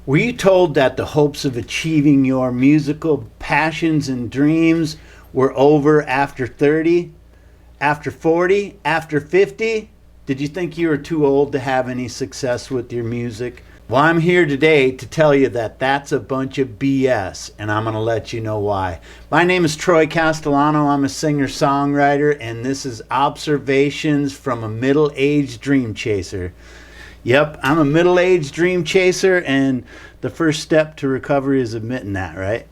Were you told that the hopes of achieving your musical passions and dreams were over after 30, after 40, after 50? Did you think you were too old to have any success with your music? Well, I'm here today to tell you that that's a bunch of BS, and I'm going to let you know why. My name is Troy Castellano. I'm a singer-songwriter, and this is Observations from a Middle-Aged Dream Chaser. Yep, I'm a middle-aged dream chaser, and the first step to recovery is admitting that, right?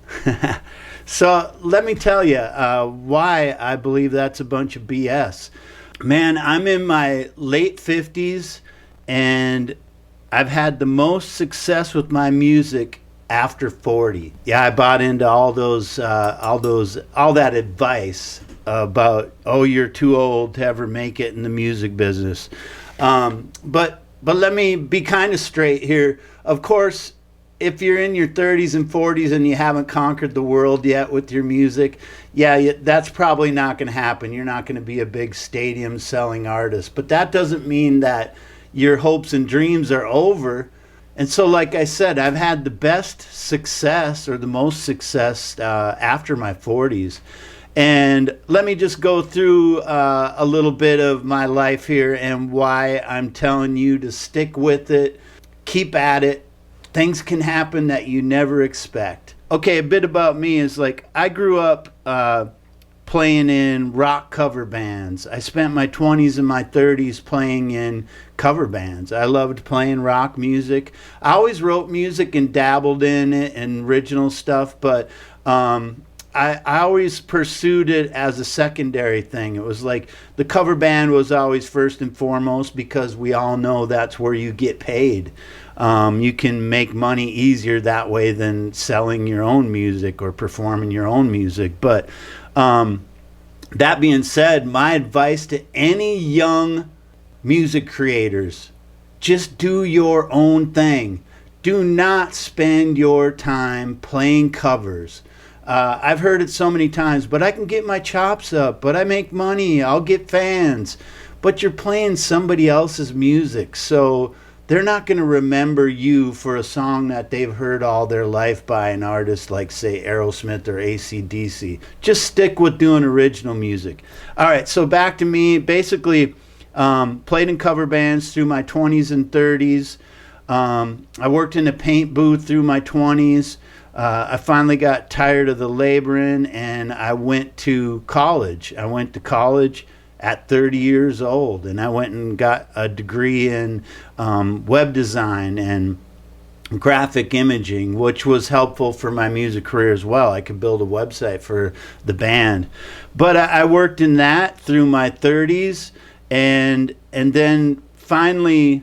So let me tell you why I believe that's a bunch of BS. Man, I'm in my late 50s, and I've had the most success with my music after 40. Yeah, I bought into all that advice about, oh, you're too old to ever make it in the music business. But let me be kind of straight here. Of course, if you're in your 30s and 40s and you haven't conquered the world yet with your music, yeah, that's probably not going to happen. You're not going to be a big stadium selling artist. But that doesn't mean that your hopes and dreams are over. And so, like I said, I've had the best success or the most success after my 40s. And let me just go through a little bit of my life here and why I'm telling you to stick with it, keep at it. Things can happen that you never expect. Okay, a bit about me is like I grew up playing in rock cover bands. I spent my 20s and my 30s playing in cover bands. I loved playing rock music. I always wrote music and dabbled in it and original stuff, but I always pursued it as a secondary thing. It was like the cover band was always first and foremost because we all know that's where you get paid. You can make money easier that way than selling your own music or performing your own music. But that being said, my advice to any young music creators, just do your own thing. Do not spend your time playing covers. I've heard it so many times, but I can get my chops up, but I make money, I'll get fans. But you're playing somebody else's music, so they're not going to remember you for a song that they've heard all their life by an artist like, say, Aerosmith or AC/DC. Just stick with doing original music. All right, so back to me. Basically, played in cover bands through my 20s and 30s. I worked in a paint booth through my 20s. I finally got tired of the laboring, and I went to college. I went to college at 30 years old, and I went and got a degree in web design and graphic imaging, which was helpful for my music career as well. I could build a website for the band. But I worked in that through my 30s, and then finally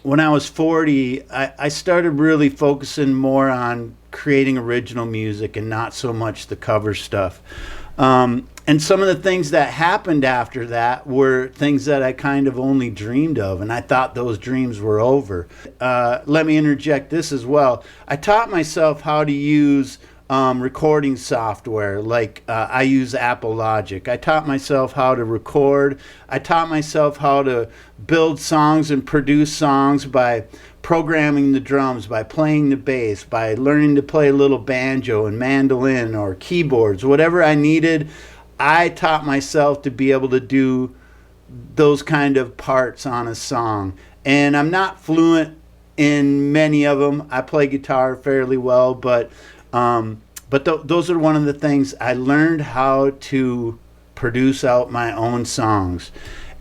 when I was 40, I started really focusing more on creating original music and not so much the cover stuff. And some of the things that happened after that were things that I kind of only dreamed of, and I thought those dreams were over. Let me interject this as well. I taught myself how to use recording software, like I use Apple Logic. I taught myself how to record. I taught myself how to build songs and produce songs by programming the drums, by playing the bass, by learning to play a little banjo and mandolin or keyboards, whatever I needed. I taught myself to be able to do those kind of parts on a song. And I'm not fluent in many of them. I play guitar fairly well, but those are one of the things I learned how to produce out my own songs.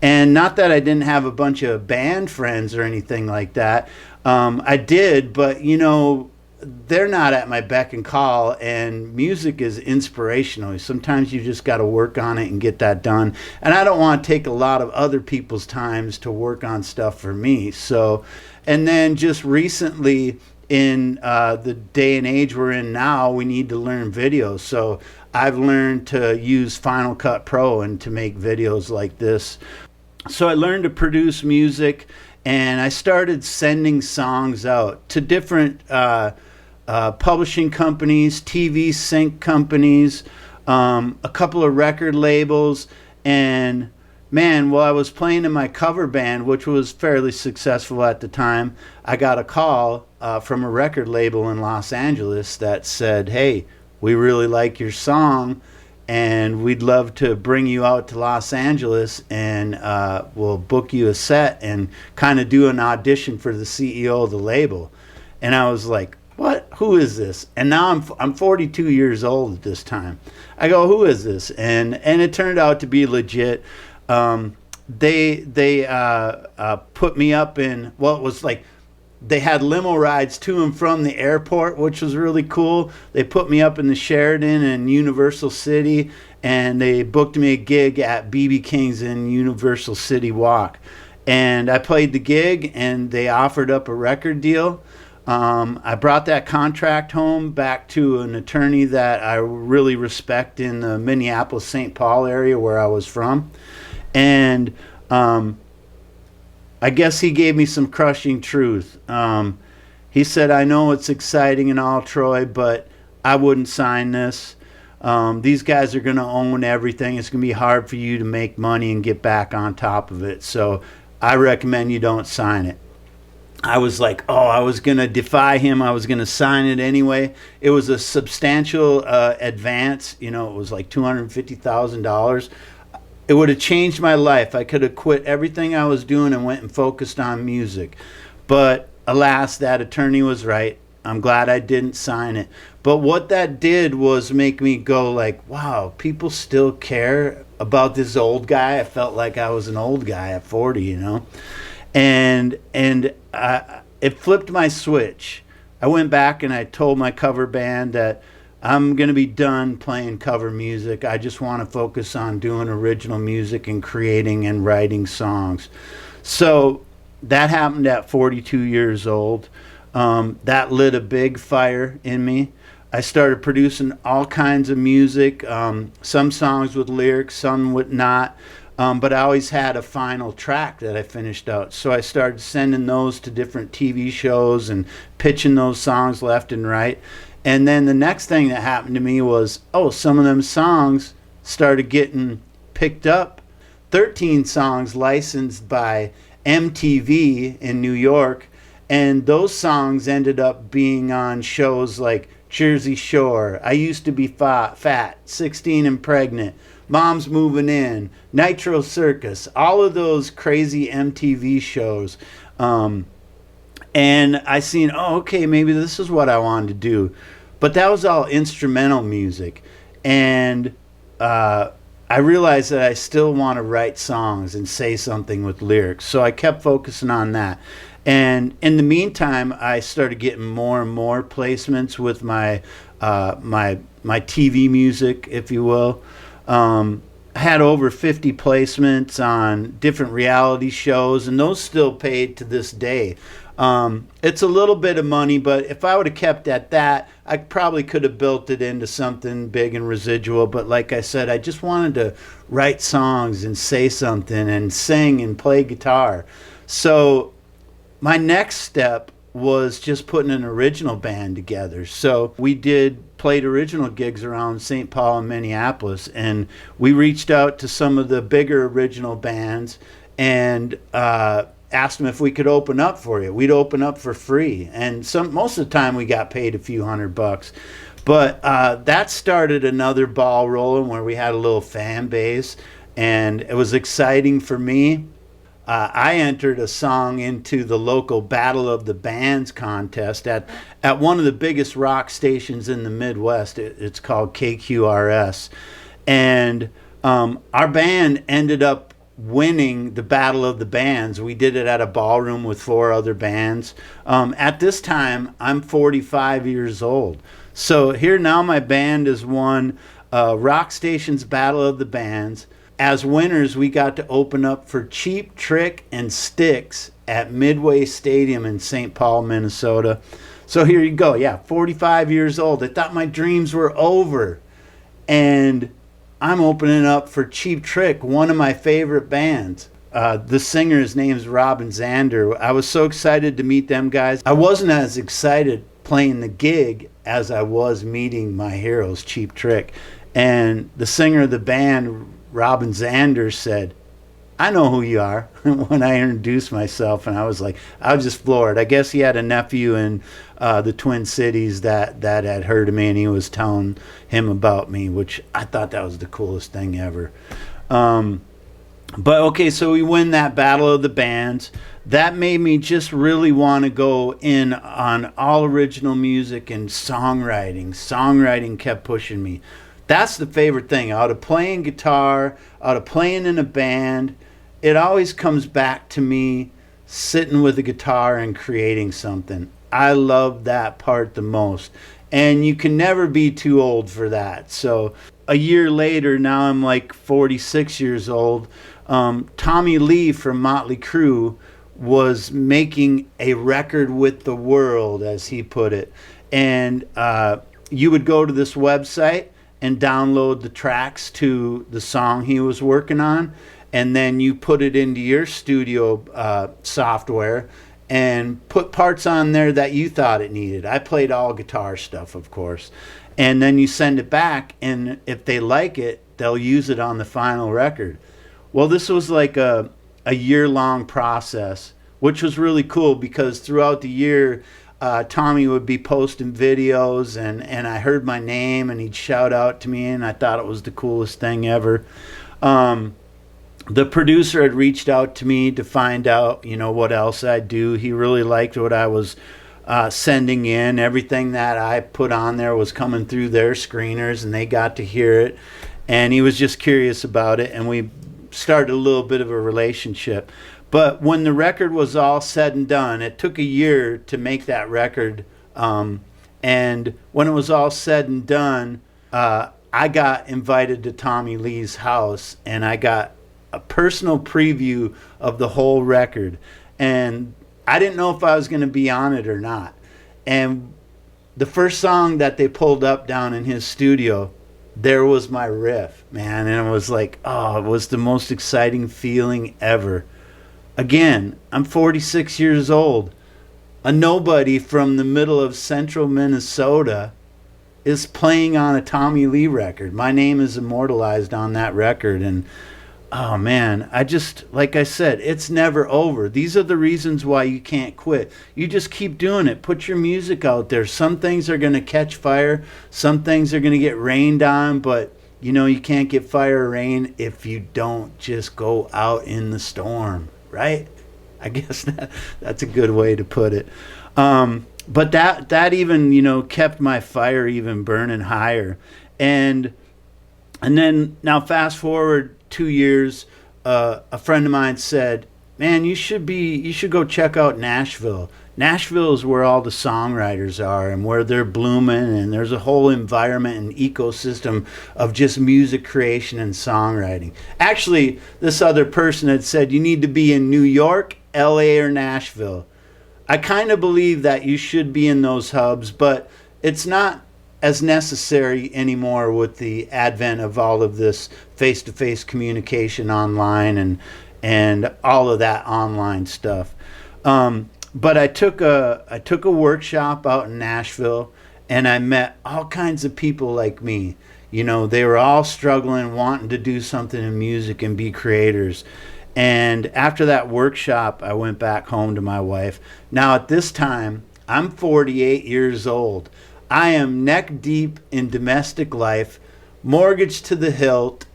And not that I didn't have a bunch of band friends or anything like that. I did, but you know, they're not at my beck and call, and music is inspirational. Sometimes you just got to work on it and get that done. And I don't want to take a lot of other people's times to work on stuff for me. So, and then just recently, in the day and age we're in now, we need to learn videos. So I've learned to use Final Cut Pro and to make videos like this. So I learned to produce music, and I started sending songs out to different publishing companies, TV sync companies, a couple of record labels, and Man, while I was playing in my cover band, which was fairly successful at the time, I got a call from a record label in Los Angeles that said, "Hey, we really like your song, and we'd love to bring you out to Los Angeles, and we'll book you a set and kind of do an audition for the CEO of the label." And I was like, "What? Who is this?" And now I'm 42 years old at this time. I go, "Who is this?" And it turned out to be legit. They put me up in, well, it was like they had limo rides to and from the airport, which was really cool. They put me up in the Sheraton in Universal City, and they booked me a gig at BB King's in Universal City Walk. And I played the gig, and they offered up a record deal. I brought that contract home back to an attorney that I really respect in the Minneapolis, St. Paul area where I was from. And I guess he gave me some crushing truth. He said, "I know it's exciting and all, Troy, but I wouldn't sign this. These guys are going to own everything. It's going to be hard for you to make money and get back on top of it. So I recommend you don't sign it." I was like, oh, I was going to defy him. I was going to sign it anyway. It was a substantial advance. You know, it was like $250,000. It would have changed my life. I could have quit everything I was doing and went and focused on music. But alas, that attorney was right. I'm glad I didn't sign it. But what that did was make me go like, wow, people still care about this old guy. I felt like I was an old guy at 40, you know. And it flipped my switch. I went back and I told my cover band that I'm going to be done playing cover music. I just want to focus on doing original music and creating and writing songs. So that happened at 42 years old. That lit a big fire in me. I started producing all kinds of music, some songs with lyrics, some with not. But I always had a final track that I finished out. So I started sending those to different TV shows and pitching those songs left and right. And then the next thing that happened to me was, oh, some of them songs started getting picked up. 13 songs licensed by MTV in New York. And those songs ended up being on shows like Jersey Shore, I Used to Be Fat, 16 and Pregnant, Mom's Moving In, Nitro Circus, all of those crazy MTV shows. And I seen, oh, okay, maybe this is what I wanted to do. But that was all instrumental music. And I realized that I still want to write songs and say something with lyrics. So I kept focusing on that. And in the meantime, I started getting more and more placements with my TV music, if you will. I had over 50 placements on different reality shows, and those still paid to this day. It's a little bit of money, but if I would have kept at that, I probably could have built it into something big and residual. But like I said, I just wanted to write songs and say something and sing and play guitar. So my next step was just putting an original band together. So we played original gigs around St. Paul and Minneapolis, and we reached out to some of the bigger original bands and asked them if we could open up for you. We'd open up for free, and most of the time we got paid a few $100. But that started another ball rolling where we had a little fan base, and it was exciting for me. I entered a song into the local Battle of the Bands contest at one of the biggest rock stations in the Midwest. It's called KQRS. And our band ended up winning the Battle of the Bands. We did it at a ballroom with 4 other bands. At this time, I'm 45 years old. So here now my band has won Rock Station's Battle of the Bands. As winners, we got to open up for Cheap Trick and Styx at Midway Stadium in St. Paul, Minnesota. So here you go. Yeah, 45 years old. I thought my dreams were over. And I'm opening up for Cheap Trick, one of my favorite bands. The singer's name is Robin Zander. I was so excited to meet them guys. I wasn't as excited playing the gig as I was meeting my heroes, Cheap Trick. And the singer of the band, Robin Zander, said, I know who you are when I introduced myself, and I was just floored. I guess he had a nephew in the Twin Cities that had heard of me, and he was telling him about me, which I thought that was the coolest thing ever. Um, but okay, so we win that battle of the bands. That made me just really want to go in on all original music and songwriting. Songwriting kept pushing me. That's the favorite thing. Out of playing guitar, out of playing in a band, it always comes back to me sitting with a guitar and creating something. I love that part the most. And you can never be too old for that. So a year later, now I'm like 46 years old. Tommy Lee from Motley Crue was making a record with the world, as he put it. And you would go to this website and download the tracks to the song he was working on, and then you put it into your studio software and put parts on there that you thought it needed. I played all guitar stuff, of course. And then you send it back, and if they like it, they'll use it on the final record. Well, this was like a year-long process, which was really cool because throughout the year, Tommy would be posting videos, and I heard my name, and he'd shout out to me, and I thought it was the coolest thing ever. The producer had reached out to me to find out, what else I'd do. He really liked what I was sending in. Everything that I put on there was coming through their screeners, and they got to hear it. And he was just curious about it, and we started a little bit of a relationship. But when the record was all said and done, it took a year to make that record. And when it was all said and done, I got invited to Tommy Lee's house, and I got a personal preview of the whole record. And I didn't know if I was going to be on it or not. And the first song that they pulled up down in his studio, there was my riff, man. And it was like, oh, it was the most exciting feeling ever. Again, I'm 46 years old. A nobody from the middle of central Minnesota is playing on a Tommy Lee record. My name is immortalized on that record. And oh man, like I said, it's never over. These are the reasons why you can't quit. You just keep doing it. Put your music out there. Some things are going to catch fire. Some things are going to get rained on, but you can't get fire or rain if you don't just go out in the storm, right? I guess that's a good way to put it. But that even, kept my fire even burning higher. And then now fast forward 2 years, a friend of mine said, man, you should go check out Nashville. Nashville is where all the songwriters are and where they're blooming, and there's a whole environment and ecosystem of just music creation and songwriting. Actually, this other person had said you need to be in New York, LA, or Nashville. I kind of believe that you should be in those hubs, but it's not as necessary anymore with the advent of all of this face-to-face communication online and all of that online stuff. But I took a workshop out in Nashville, and I met all kinds of people like me. They were all struggling, wanting to do something in music and be creators. And after that workshop, I went back home to my wife. Now at this time, I'm 48 years old. I am neck deep in domestic life, mortgaged to the hilt,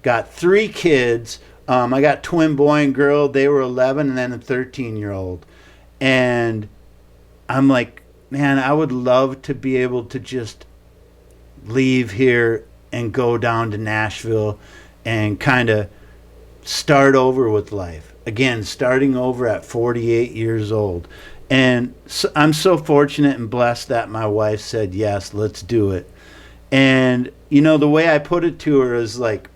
got 3 kids. I got twin boy and girl. They were 11 and then a 13-year-old. And I'm like, man, I would love to be able to just leave here and go down to Nashville and kind of start over with life. Again, starting over at 48 years old. And so I'm so fortunate and blessed that my wife said, yes, let's do it. And, the way I put it to her is like,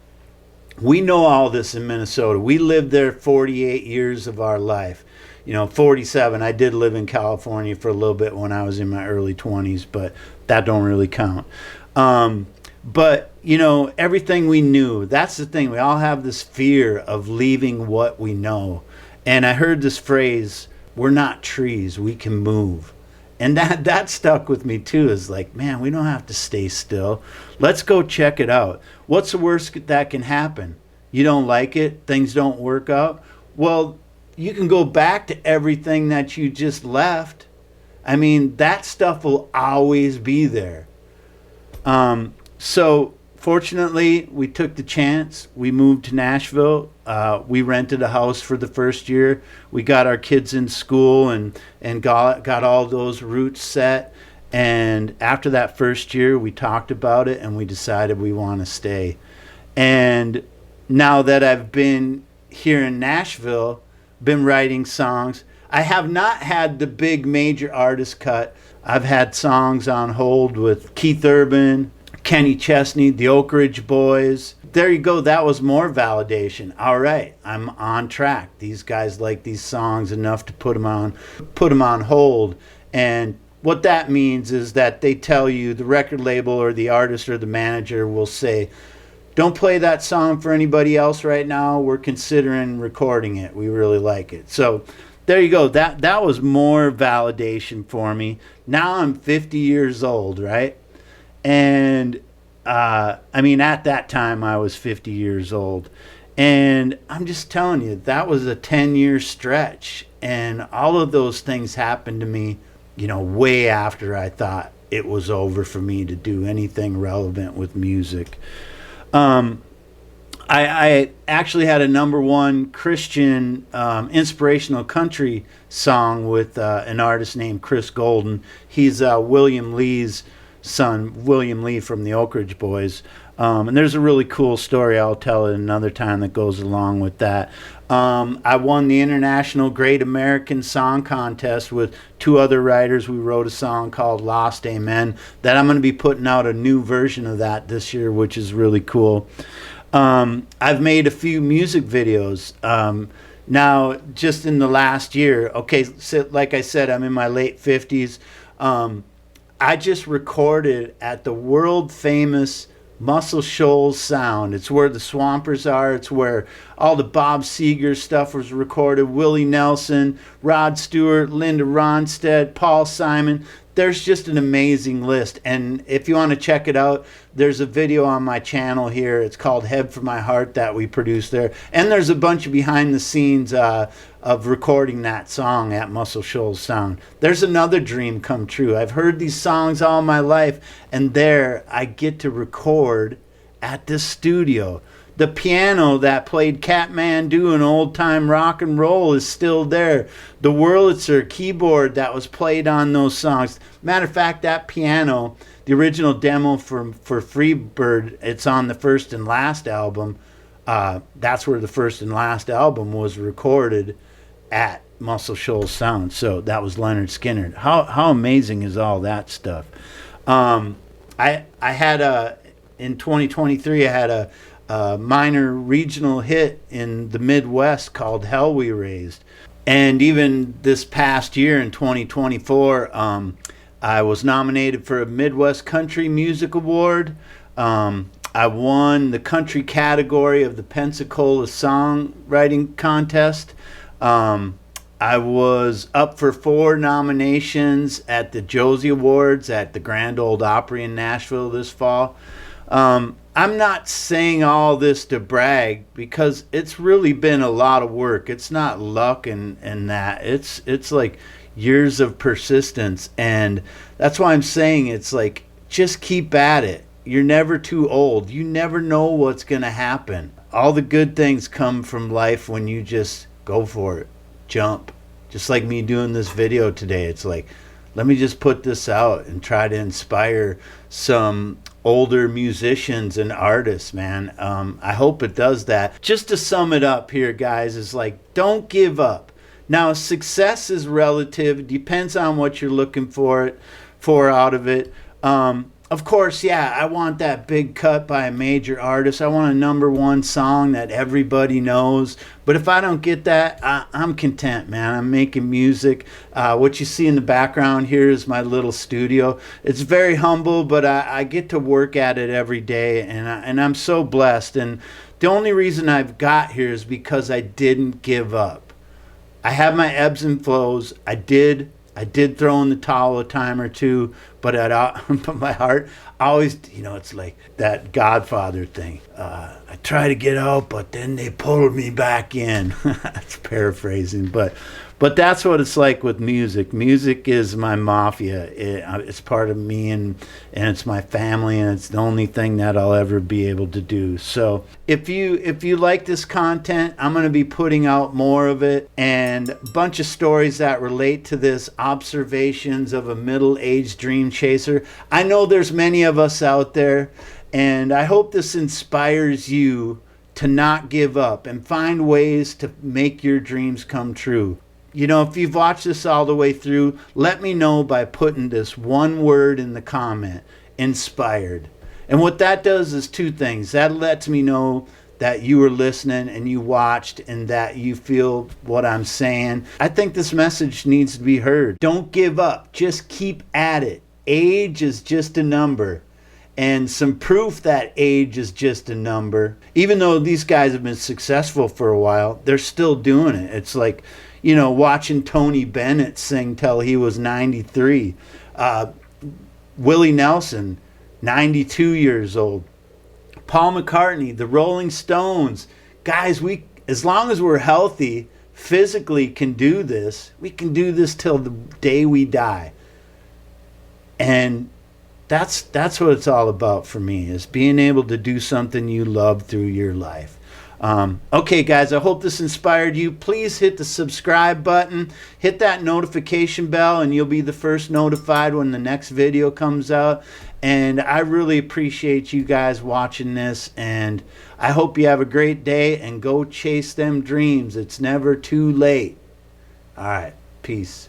we know all this in Minnesota. We lived there 48 years of our life. 47. I did live in California for a little bit when I was in my early 20s, but that don't really count. But, everything we knew, that's the thing. We all have this fear of leaving what we know. And I heard this phrase, we're not trees, we can move. And that stuck with me too, is like, man, we don't have to stay still. Let's go check it out. What's the worst that can happen? You don't like it, things don't work out. Well, you can go back to everything that you just left. I mean, that stuff will always be there. So fortunately, we took the chance. We moved to Nashville. We rented a house for the first year. We got our kids in school and got all those roots set. And after that first year, we talked about it and we decided we want to stay. And now that I've been here in Nashville, been writing songs, I have not had the big major artist cut. I've had songs on hold with Keith Urban, Kenny Chesney, the Oak Ridge Boys. There you go. That was more validation. All right, I'm on track. These guys like these songs enough to put them on hold. And what that means is that they tell you, the record label or the artist or the manager will say, don't play that song for anybody else right now. We're considering recording it. We really like it. So there you go. That was more validation for me. Now I'm 50 years old, right? And I mean, at that time I was 50 years old. And I'm just telling you, that was a 10-year stretch. And all of those things happened to me, way after I thought it was over for me to do anything relevant with music. I actually had a #1 Christian inspirational country song with an artist named Chris Golden. He's William Lee's son, William Lee from the Oak Ridge Boys. And there's a really cool story. I'll tell it another time that goes along with that. I won the International Great American Song Contest with 2 other writers. We wrote a song called Lost Amen that I'm going to be putting out a new version of that this year, which is really cool. I've made a few music videos. Now, just in the last year, okay, so like I said, I'm in my late 50s. I just recorded at the world famous Muscle Shoals Sound. It's where the Swampers are. It's where all the Bob Seger stuff was recorded. Willie Nelson, Rod Stewart, Linda Ronstadt, Paul Simon. There's just an amazing list. And if you want to check it out, there's a video on my channel here. It's called Head for My Heart that we produced there. And there's a bunch of behind the scenes of recording that song at Muscle Shoals Sound. There's another dream come true. I've heard these songs all my life, and there I get to record at this studio. The piano that played Kathmandu and old time rock and roll is still there. The Wurlitzer keyboard that was played on those songs. Matter of fact, that piano, the original demo for Freebird, it's on the first and last album. That's where the first and last album was recorded, at Muscle Shoals Sound. So that was Leonard Skinner. How amazing is all that stuff? I had in 2023 I had a minor regional hit in the Midwest called Hell We Raised. And even this past year in 2024, I was nominated for a Midwest Country Music Award. I won the country category of the Pensacola Songwriting Contest. I was up for 4 nominations at the Josie Awards at the Grand Ole Opry in Nashville this fall. I'm not saying all this to brag, because it's really been a lot of work. It's not luck and that. It's like years of persistence. And that's why I'm saying it's like, just keep at it. You're never too old. You never know what's going to happen. All the good things come from life when you just go for it. Jump. Just like me doing this video today. It's like, let me just put this out and try to inspire some older musicians and artists, man. I hope it does that. Just to sum it up here, guys, is like, don't give up. Now, success is relative. It depends on what you're looking for out of it. Of course, yeah, I want that big cut by a major artist. I want a #1 song that everybody knows. But if I don't get that, I'm content, man. I'm making music. What you see in the background here is my little studio. It's very humble, but I get to work at it every day, and I'm so blessed. And the only reason I've got here is because I didn't give up. I have my ebbs and flows. I I did throw in the towel a time or two, but but my heart always, it's like that Godfather thing. I try to get out, but then they pulled me back in. That's paraphrasing, but that's what it's like with music. Music is my mafia. It's part of me, and it's my family, and it's the only thing that I'll ever be able to do. So if you like this content, I'm going to be putting out more of it, and a bunch of stories that relate to this, observations of a middle-aged dream chaser. I know there's many of us out there, and I hope this inspires you to not give up and find ways to make your dreams come true. If you've watched this all the way through, let me know by putting this one word in the comment, inspired. And what that does is two things. That lets me know that you were listening and you watched and that you feel what I'm saying. I think this message needs to be heard. Don't give up. Just keep at it. Age is just a number. And some proof that age is just a number. Even though these guys have been successful for a while, they're still doing it. It's like, watching Tony Bennett sing till he was 93. Willie Nelson, 92 years old. Paul McCartney, the Rolling Stones. Guys, as long as we're healthy, physically can do this. We can do this till the day we die. And that's what it's all about for me, is being able to do something you love through your life. Okay, guys, I hope this inspired you. Please hit the subscribe button, hit that notification bell, and you'll be the first notified when the next video comes out. And I really appreciate you guys watching this, and I hope you have a great day, and go chase them dreams. It's never too late. All right, peace.